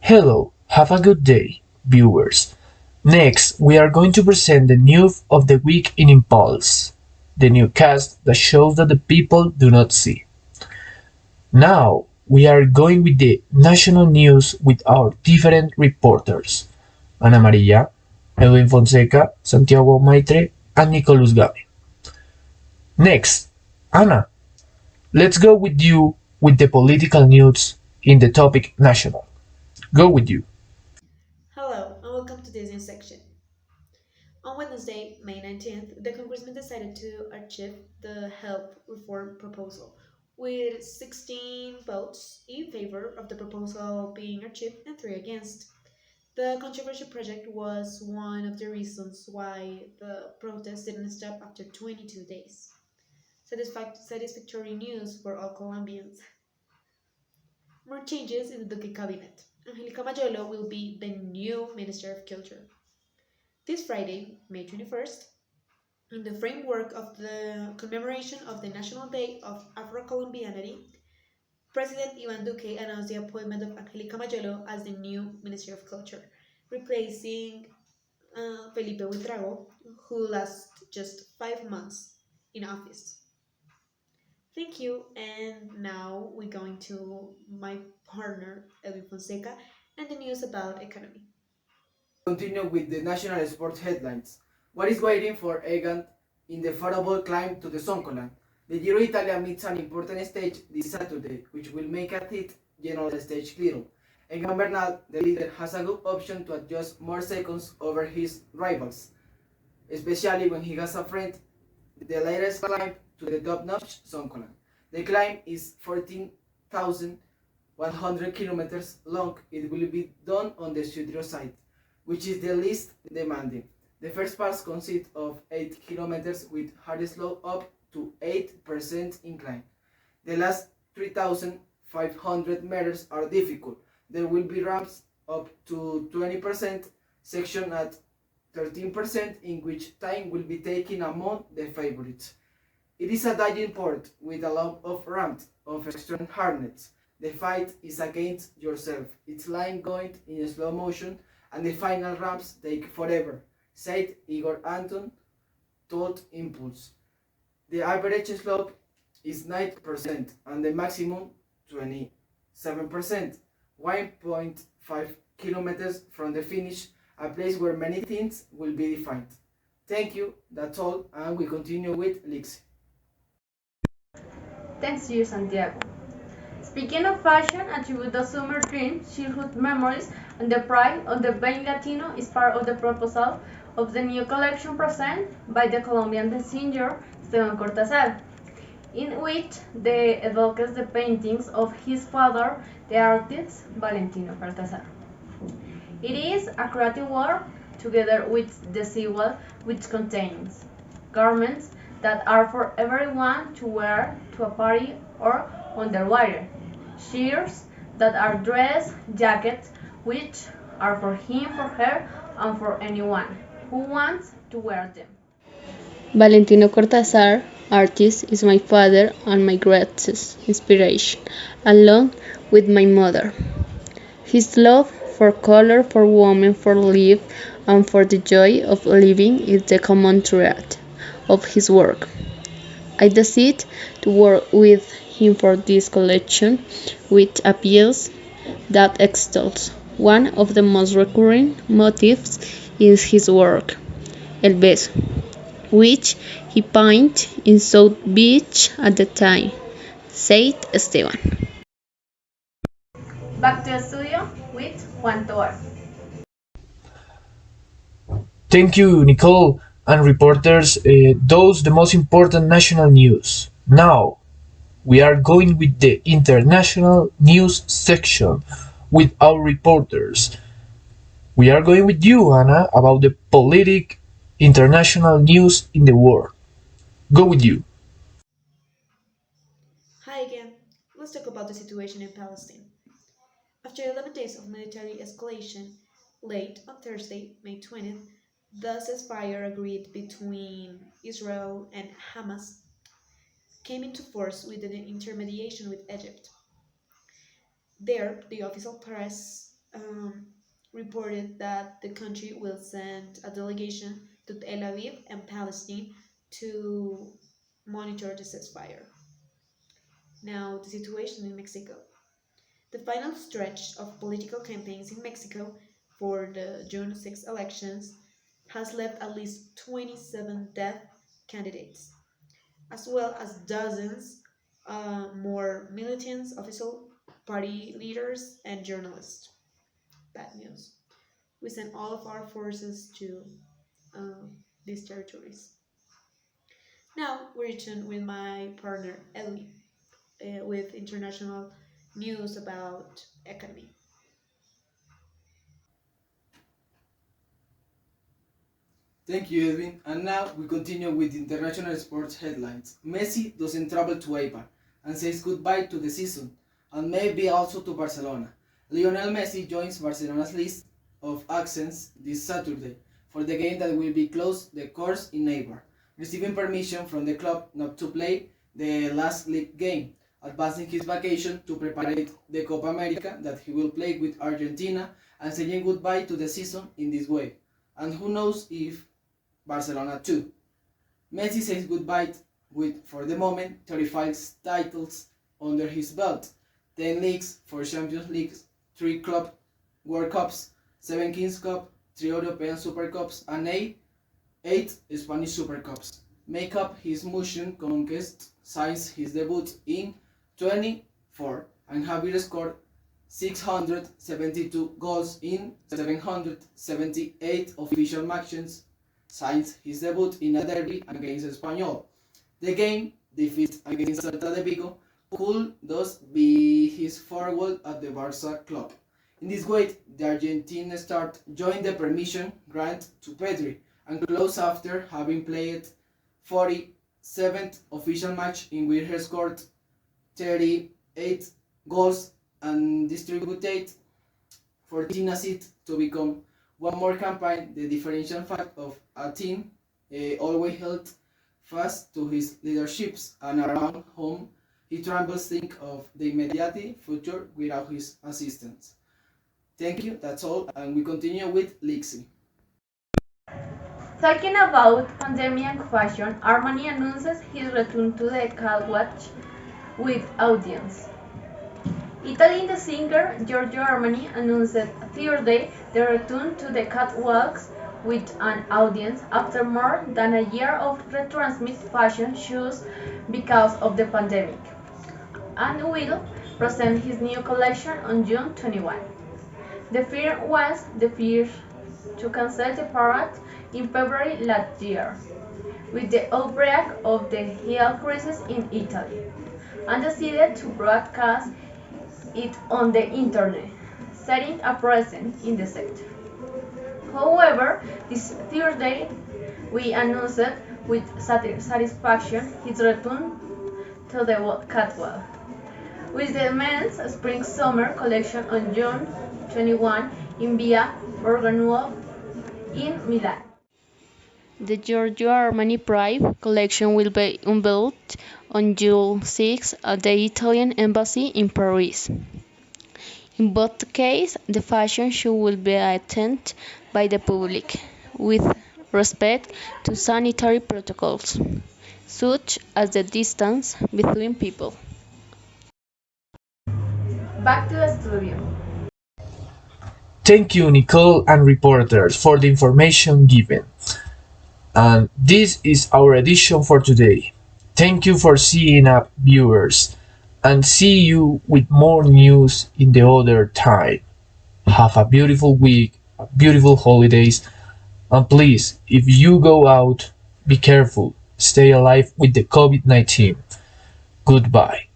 Hello, have a good day, viewers. Next, we are going to present the news of the week in Impulse, the new cast that shows that the people do not see. Now, we are going with the national news with our different reporters, Ana Maria, Edwin Fonseca, Santiago Maitre, and Nicolás Game. Next, Ana, let's go with you with the political news in the topic national. Go with you. Hello and welcome to this new section. On Wednesday, May 19th, the Congressman decided to archive the health reform proposal, with 16 votes in favor of the proposal being archived and 3 against. The controversial project was one of the reasons why the protest didn't stop after 22 days. Satisfactory news for all Colombians. More changes in the Duque cabinet. Angelica Mayolo will be the new Minister of Culture. This Friday, May 21st, in the framework of the commemoration of the National Day of Afro-Colombianity, President Ivan Duque announced the appointment of Angelica Mayolo as the new Minister of Culture, replacing Felipe Buitrago, who lasted just 5 months in office. Thank you, and now we're going to my partner, Edwin Fonseca, and the news about economy. Continue with the national sports headlines. What is waiting for Egan in the favorable climb to the Soncolan? The Giro Italia meets an important stage this Saturday, which will make a it general stage clear. Egan Bernal, the leader, has a good option to adjust more seconds over his rivals, especially when he has a friend the latest climb to the top-notch Soncolan. The climb is 14,100 kilometers long. It will be done on the Sudrio side, which is the least demanding. The first pass consists of 8 kilometers with hard slope up to 8% incline. The last 3,500 meters are difficult. There will be ramps up to 20%, section at 13%, in which time will be taken among the favorites. It is a diving port with a lot of ramps of extreme hardness. The fight is against yourself. It's line going in slow motion and the final ramps take forever, said Igor Anton told Impulse. The average slope is 9% and the maximum 27%, 1.5 kilometers from the finish, a place where many things will be defined. Thank you, that's all, and we continue with Lixi. Thanks to you, Santiago. Speaking of fashion, attribute the summer dreams, childhood memories, and the pride of the being Latino is part of the proposal of the new collection presented by the Colombian designer Esteban Cortázar, in which they evokes the paintings of his father, the artist Valentino Cortázar. It is a creative work together with the seawall, which contains garments that are for everyone to wear to a party or underwater, shirts that are dress jackets which are for him, for her, and for anyone who wants to wear them. Valentino Cortázar, artist, is my father and my greatest inspiration, along with my mother. His love for color, for women, for life, and for the joy of living is the common thread of his work. I decided to work with him for this collection, which appeals that extols one of the most recurring motifs in his work, el beso, which he painted in South Beach at the time, said Esteban. Back to the studio with Juan Tovar. Thank you, Nicole and reporters. Those the most important national news. Now we are going with the international news section with our reporters. We are going with you, Anna, about the politic international news in the world. Go with you. Hi again. Let's talk about the situation in Palestine. After 11 days of military escalation, late on Thursday, May 20th, the ceasefire agreed between Israel and Hamas came into force with the intermediation with Egypt. There, the official press um, reported that the country will send a delegation to Tel Aviv and Palestine to monitor the ceasefire. Now, the situation in Mexico. The final stretch of political campaigns in Mexico for the June 6 elections has left at least 27 dead candidates, as well as dozens more militants, official party leaders, and journalists. Bad news. We send all of our forces to uh, these territories. Now we return with my partner Ellie with international news about economy. Thank you, Edwin. And now we continue with international sports headlines. Messi doesn't travel to APA and says goodbye to the season, and maybe also to Barcelona. Lionel Messi joins Barcelona's list of absence this Saturday for the game that will be closed the course in Eibar, receiving permission from the club not to play the last league game, advancing his vacation to prepare the Copa America that he will play with Argentina and saying goodbye to the season in this way. And who knows if Barcelona too. Messi says goodbye with, for the moment, 35 titles under his belt, 10 leagues, 4 Champions Leagues, 3 Club World Cups, 7 Kings Cup, 3 European Super Cups, and 8 Spanish Super Cups. Make up his Museum conquest since his debut in 24 and Javier scored 672 goals in 778 official matches since his debut in a derby against Espanyol. The game defeat against Celta de Vigo could thus be his farewell at the Barca club. In this way, the Argentine star joined the permission granted to Pedri and close after having played 47th official match in which he scored 38 goals and distributed 14 assists to become one more campaign the differential fact of a team always held fast to his leaderships and around whom he trembles think of the immediate future without his assistance. Thank you, that's all, and we continue with Lixie. Talking about pandemic and fashion, Armani announces his return to the catwalk with audience. Italian singer Giorgio Armani announced Thursday the return to the catwalks with an audience after more than a year of retransmit fashion shows because of the pandemic, and will present his new collection on June 21. The firm was the first to cancel the parade in February last year, with the outbreak of the health crisis in Italy, and decided to broadcast it on the internet, setting a precedent in the sector. However, this Thursday, we announced with satisfaction his return to the catwalk, with the men's spring-summer collection on June 21 in Via Borgonuovo in Milan. The Giorgio Armani Pride collection will be unveiled on June 6 at the Italian Embassy in Paris. In both cases, the fashion show will be attended by the public, with respect to sanitary protocols, such as the distance between people. Back to the studio. Thank you, Nicole and reporters, for the information given. And this is our edition for today. Thank you for seeing up, viewers, and see you with more news in the other time. Have a beautiful week, beautiful holidays, and please, if you go out, be careful, stay alive with the COVID-19. Goodbye.